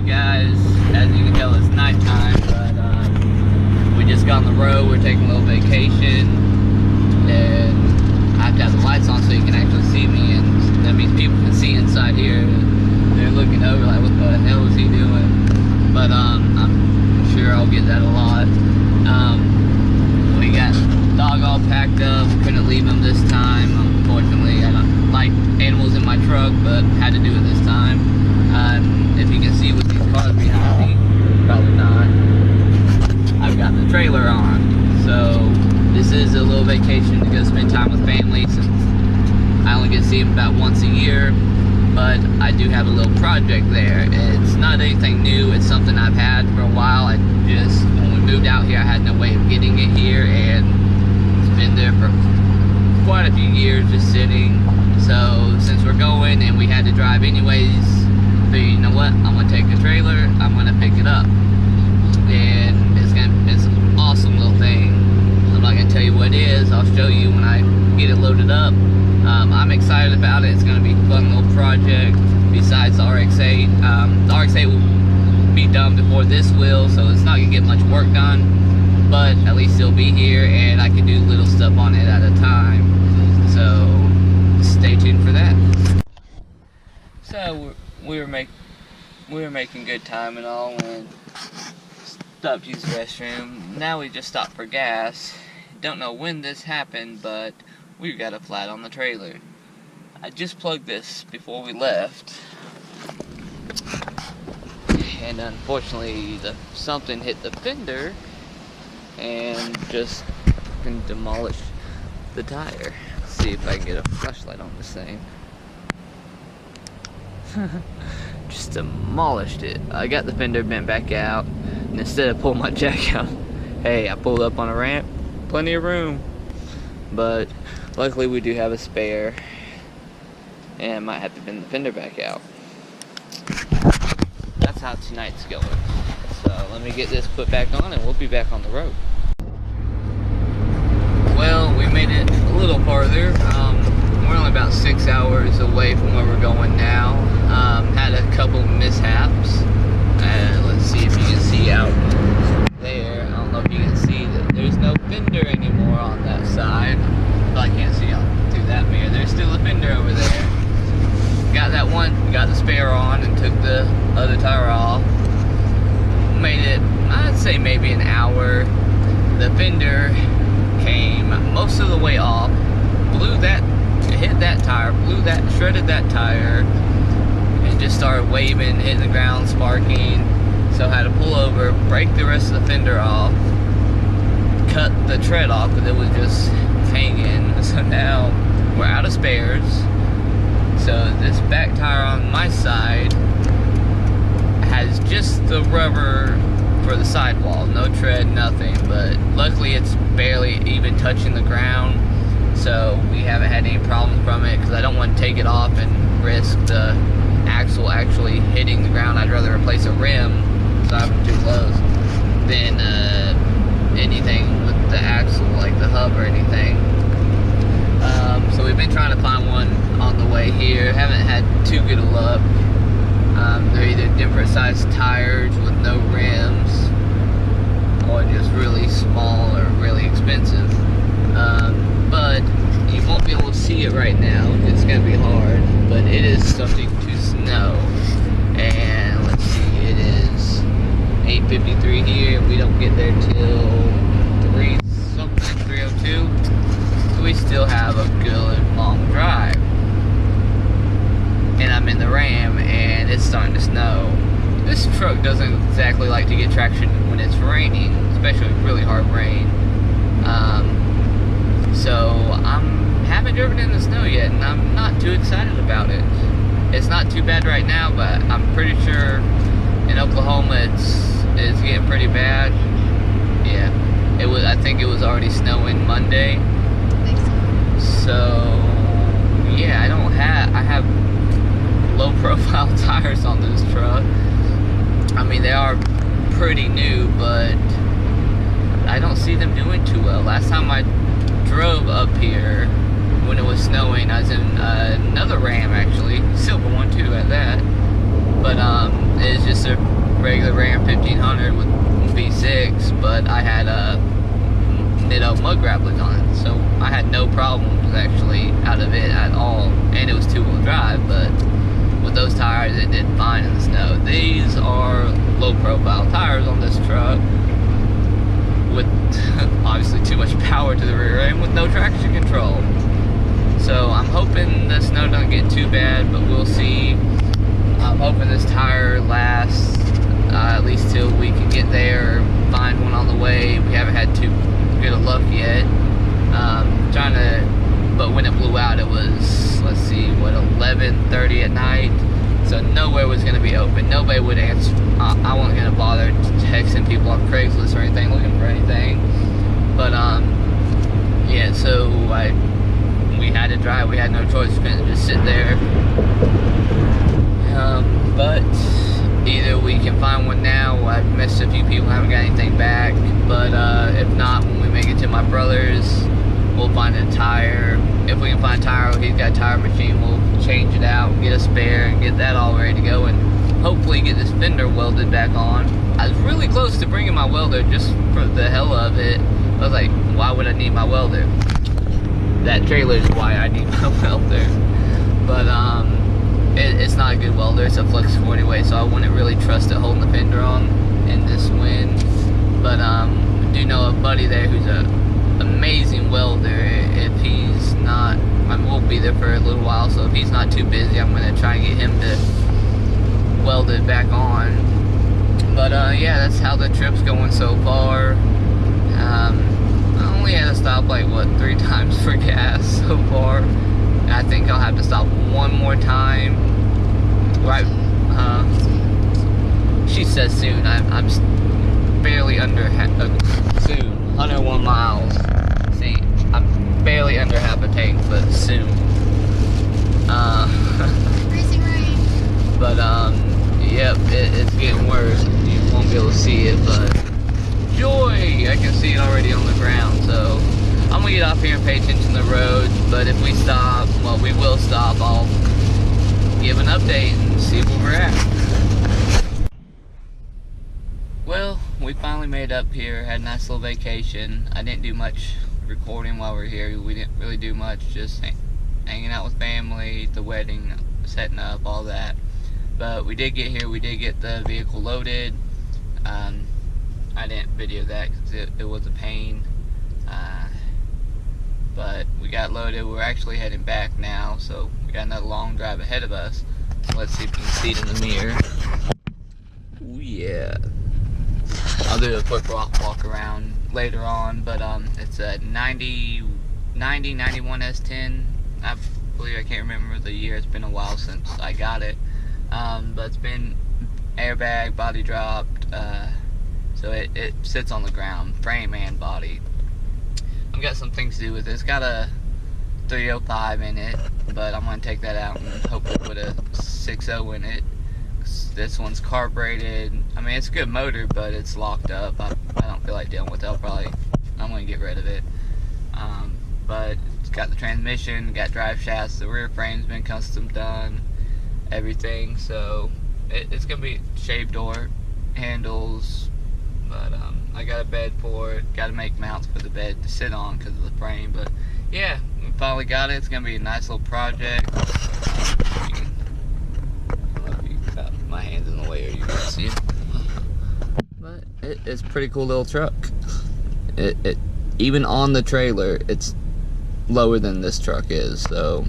guys. As you can tell, it's nighttime, but we just got on the road. We're taking a little vacation, and I have to have the lights on so you can actually see me, and that means people can see inside here. They're looking over like, what the hell is he doing? But I'm sure I'll get that a lot. We got the dog all packed up. Couldn't leave him this time, unfortunately. I don't like animals in my truck, but had to do it this time. If you can see with these cars behind me, probably not. I've got the trailer on, so this is a little vacation to go spend time with family, since I only get to see them about once a year. But I do have a little project there. It's not anything new. It's something I've had for a while. When we moved out here, I had no way of getting it here, and it's been there for quite a few years just sitting. So since we're going and we had to drive anyways, so you know what, I'm gonna take the trailer, I'm gonna pick it up, and it's an awesome little thing. I'm not gonna tell you what it is. I'll show you when I get it loaded up. I'm excited about it. It's gonna be a fun little project. Besides the RX-8, the RX-8 will be done before this will, so it's not gonna get much work done, but at least it'll be here, and I can do little stuff on it at a time. So stay tuned for that. So we were making good time and all, and stopped to use the restroom. Now we just stopped for gas. Don't know when this happened, but we got a flat on the trailer. I just plugged this before we left, and unfortunately something hit the fender and just demolished the tire. Let's see if I can get a flashlight on this thing. Just demolished it. I got the fender bent back out, and instead of pulling my jack out, hey, I pulled up on a ramp, plenty of room. But luckily we do have a spare, and I might have to bend the fender back out. That's how tonight's going. So let me get this put back on, and we'll be back on the road. Well, we made it a little farther. We're only about 6 hours away from where we're going now. Had a couple mishaps. Let's see if you can see out there. I don't know if you can see that there's no fender anymore on that side. Well, I can't see out through that mirror. There's still a fender over there. Got that one, got the spare on, and took the other tire off. Made it, I'd say maybe an hour. The fender came most of the way off, hit that tire, shredded that tire, and just started waving, hitting the ground, sparking. So I had to pull over, break the rest of the fender off, cut the tread off because it was just hanging. So now we're out of spares. So this back tire on my side has just the rubber for the sidewall, no tread, nothing. But luckily it's barely even touching the ground, so we haven't had any problems from it, because I don't want to take it off and risk the axle actually hitting the ground. I'd rather replace a rim, so I'm too close, than anything with the axle, like the hub or anything. So we've been trying to find one on the way here. Haven't had too good of luck. They're either different sized tires with no rims, or just really small or really expensive. But you won't be able to see it right now. It's going to be hard, but it is starting to snow. And let's see, it is 8:53 here. We don't get there till 3:02. So we still have a good long drive. And I'm in the Ram, and it's starting to snow. This truck doesn't exactly like to get traction when it's raining, especially really hard rain. So I haven't driven in the snow yet, and I'm not too excited about it. It's not too bad right now, but I'm pretty sure in Oklahoma it's getting pretty bad. Yeah, I think it was already snowing Monday. I think so. So yeah, I have low profile tires on this truck. I mean, they are pretty new, but I don't see them doing too well. Last time I drove up here when it was snowing, I was in another Ram, actually, silver one too at that, but It's just a regular Ram 1500 with V6, but I had Nitto mud grapplers on it, so I had no problems actually out of it at all, and it was two-wheel drive, but with those tires it did fine in the snow. These are low-profile tires on this truck with obviously too much power to the rear end with no traction control. So I'm hoping the snow doesn't get too bad, but we'll see. I'm hoping this tire lasts at least till we can get there, find one on the way. We haven't had too good of luck yet. But when it blew out, it was, let's see, what, 11:30 at night. So nowhere was going to be open. Nobody would answer. I wasn't going to bother texting people on Craigslist or anything, looking for anything. But yeah, so we had to drive. We had no choice. We couldn't just sit there. But either we can find one now. I've missed a few people, haven't got anything back. But if not, when we make it to my brother's, we'll find a tire. If we can find a tire, he's got a tire machine, we'll change it out, get a spare, and get that all ready to go, and hopefully get this fender welded back on. I was really close to bringing my welder just for the hell of it. I was like, why would I need my welder? That trailer is why I need my welder. But it's not a good welder, it's a flex core anyway, so I wouldn't really trust it holding the fender on in this wind. But I do know a buddy there who's a amazing welder. If he's not, we'll be there for a little while, so if he's not too busy, I'm going to try and get him to weld it back on. But yeah, that's how the trip's going so far. I only had to stop like, what, 3 times for gas so far. I think I'll have to stop one more time. Right, she says soon. I'm barely under soon. 101 miles. See, I'm barely under half a tank, but soon. Freezing rain. But yep, it's getting worse. You won't be able to see it, but joy! I can see it already on the ground. So I'm gonna get off here and pay attention to the road. But if we stop, well, we will stop. I'll give an update and see where we're at. Well, we finally made up here, had a nice little vacation. I didn't do much recording while we were here. We didn't really do much, just hanging out with family, the wedding, setting up, all that. But we did get here, we did get the vehicle loaded. I didn't video that because it was a pain. But we got loaded. We're actually heading back now, so we got another long drive ahead of us. Let's see if you can see it in the mirror. Ooh, yeah. I'll do a quick walk around later on, but it's a 91 S10. I believe, I can't remember the year. It's been a while since I got it. But it's been airbag, body dropped, so it sits on the ground, frame and body. I've got some things to do with it. It's got a 305 in it, but I'm going to take that out and hopefully put a 6.0 in it. This one's carbureted. I mean, it's a good motor, but it's locked up. I don't feel like dealing with it. I'm going to get rid of it. But it's got the transmission, got drive shafts, the rear frame's been custom done, everything. So it's going to be shaved door handles, but I got a bed for it. Got to make mounts for the bed to sit on because of the frame. But yeah, we finally got it. It's going to be a nice little project. My hands in the way or you can see it. But it's a pretty cool little truck. It even on the trailer, it's lower than this truck is, so.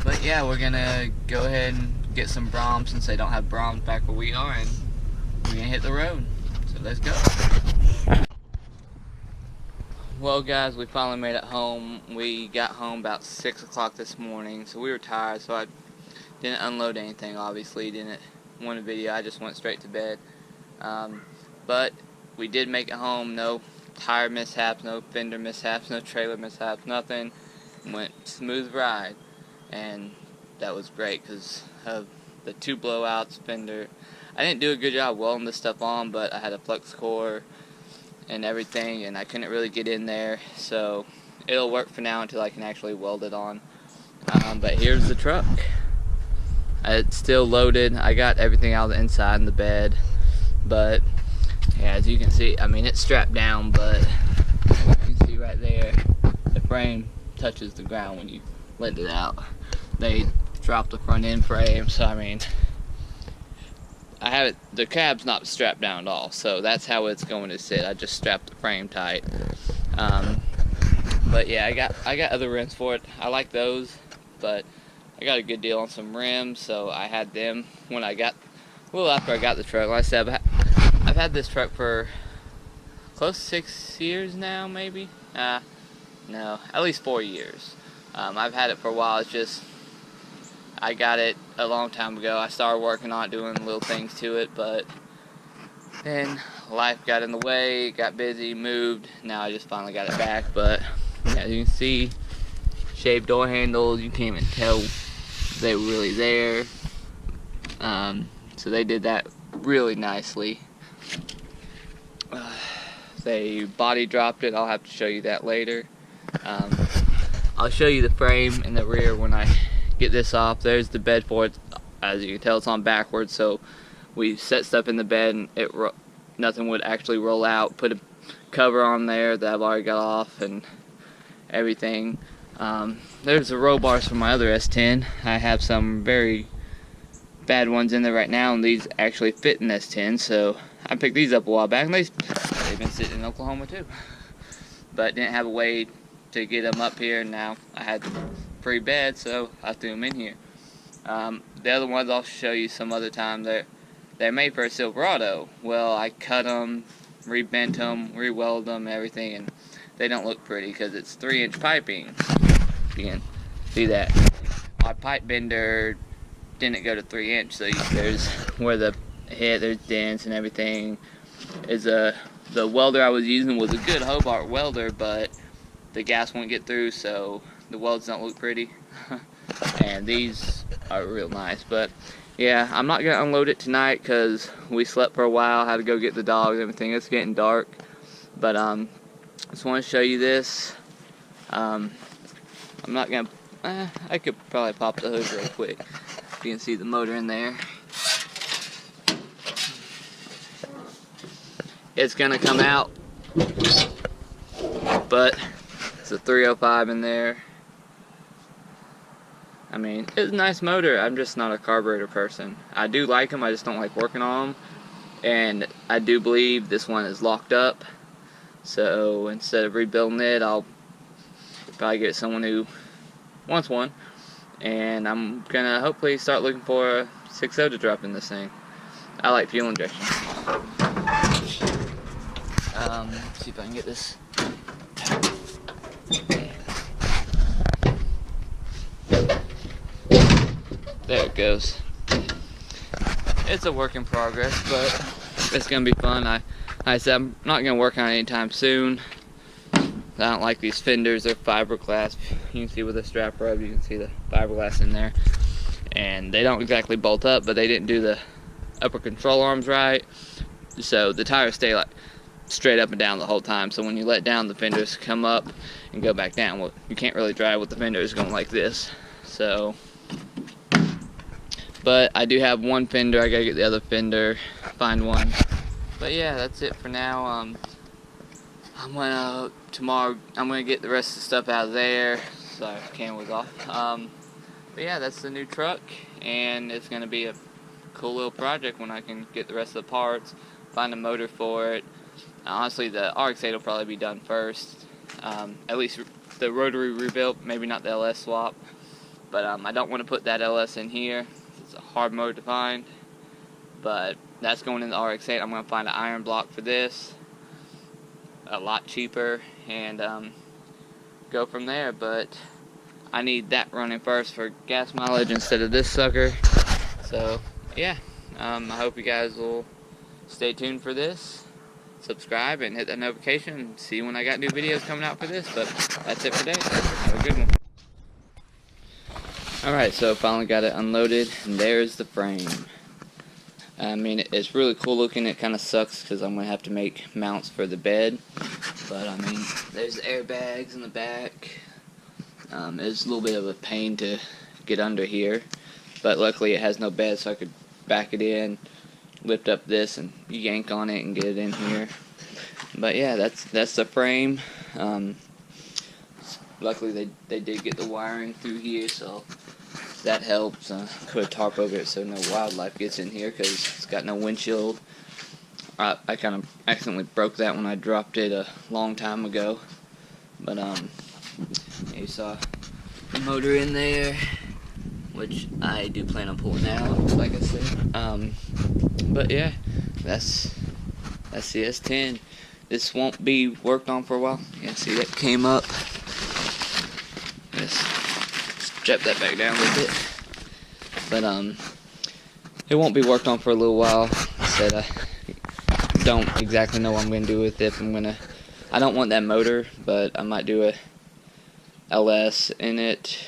But yeah, we're gonna go ahead and get some Brahms since they don't have Brahms back where we are, and we're gonna hit the road. So let's go. Well guys, we finally made it home. We got home about 6 o'clock this morning, so we were tired, so I didn't unload anything, obviously. Didn't want a video. I just went straight to bed. But we did make it home. No tire mishaps, no fender mishaps, no trailer mishaps, nothing. Went smooth ride. And that was great because of the 2 blowouts, fender. I didn't do a good job welding this stuff on, but I had a flex core and everything, and I couldn't really get in there. So it'll work for now until I can actually weld it on. But here's the truck. It's still loaded. I got everything out of the inside in the bed, but yeah, as you can see, I mean, it's strapped down, but you can see right there, the frame touches the ground when you let it out. They dropped the front end frame, so I mean, I have it, the cab's not strapped down at all, so that's how it's going to sit. I just strapped the frame tight. But yeah, I got other rims for it. I like those, but I got a good deal on some rims, so I had them when I got, a little after I got the truck. Like I said, I've had this truck for close to 6 years now, maybe. No, at least 4 years. I've had it for a while. It's just, I got it a long time ago. I started working on it, doing little things to it, but then life got in the way, got busy, moved. Now I just finally got it back. But yeah, you can see shaved door handles. You can't even tell they were really there. So they did that really nicely. They body dropped it. I'll have to show you that later. I'll show you the frame in the rear when I get this off. There's the bed for it. As you can tell, it's on backwards, so we set stuff in the bed and nothing would actually roll out. Put a cover on there that I've already got off and everything. There's the roll bars for my other S10. I have some very bad ones in there right now, and these actually fit in S10, so I picked these up a while back, and they've been sitting in Oklahoma too. But didn't have a way to get them up here, and now I had free bed, so I threw them in here. The other ones I'll show you some other time. They're made for a Silverado. Well, I cut them, rebent them, re-welded them, everything, and they don't look pretty because it's 3-inch piping. You can see that. My pipe bender didn't go to 3-inch, so there's where the head, there's dents and everything. The welder I was using was a good Hobart welder, but the gas won't get through, so the welds don't look pretty. And these are real nice. But yeah, I'm not gonna unload it tonight because we slept for a while, had to go get the dogs and everything. It's getting dark, but just want to show you this. I'm not gonna, I could probably pop the hood real quick. You can see the motor in there. It's gonna come out, but it's a 305 in there. I mean, it's a nice motor. I'm just not a carburetor person. I do like them, I just don't like working on them. And I do believe this one is locked up. So instead of rebuilding it, I'll probably get someone who wants one. And I'm gonna hopefully start looking for a 6.0 to drop in this thing. I like fuel injection. Let's see if I can get this. There it goes. It's a work in progress, but it's gonna be fun. I said I'm not gonna work on it anytime soon. I don't like these fenders. They're fiberglass. You can see with the strap rub, you can see the fiberglass in there, and they don't exactly bolt up, but they didn't do the upper control arms right, so the tires stay like straight up and down the whole time. So when you let down, the fenders come up and go back down. Well, you can't really drive with the fenders going like this. So, but I do have one fender. I gotta get the other fender, find one. But yeah, that's it for now. Tomorrow I'm gonna get the rest of the stuff out of there. Sorry, camera was off. But yeah, that's the new truck, and it's gonna be a cool little project when I can get the rest of the parts, find a motor for it. Honestly, the RX-8 will probably be done first. At least the rotary rebuilt, maybe not the LS swap. But I don't want to put that LS in here. It's a hard motor to find. But that's going in the RX-8. I'm going to find an iron block for this. A lot cheaper. And go from there. But I need that running first for gas mileage instead of this sucker. So, yeah. I hope you guys will stay tuned for this. Subscribe and hit that notification and see when I got new videos coming out for this. But that's it for today. Have a good one. Alright, so finally got it unloaded, and there's the frame. I mean, it's really cool looking. It kind of sucks because I'm going to have to make mounts for the bed. But I mean, there's the airbags in the back. It's a little bit of a pain to get under here. but luckily it has no bed, so I could back it in, lift up this, and yank on it and get it in here. But yeah, that's the frame. Luckily they did get the wiring through here, so that helps. Put a tarp over it so no wildlife gets in here because it's got no windshield. I kind of accidentally broke that when I dropped it a long time ago. But you saw the motor in there, which I do plan on pulling out, like I said. But yeah, that's the S10. This won't be worked on for a while. Yeah, see that came up. Just strap that back down with it. But it won't be worked on for a little while. I said I don't exactly know what I'm gonna do with it. I don't want that motor, but I might do a LS in it.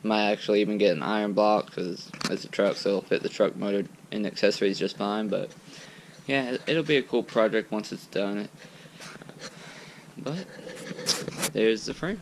Might actually even get an iron block because it's a truck, so it'll fit the truck motor and accessories just fine. But yeah, it'll be a cool project once it's done. But there's the frame.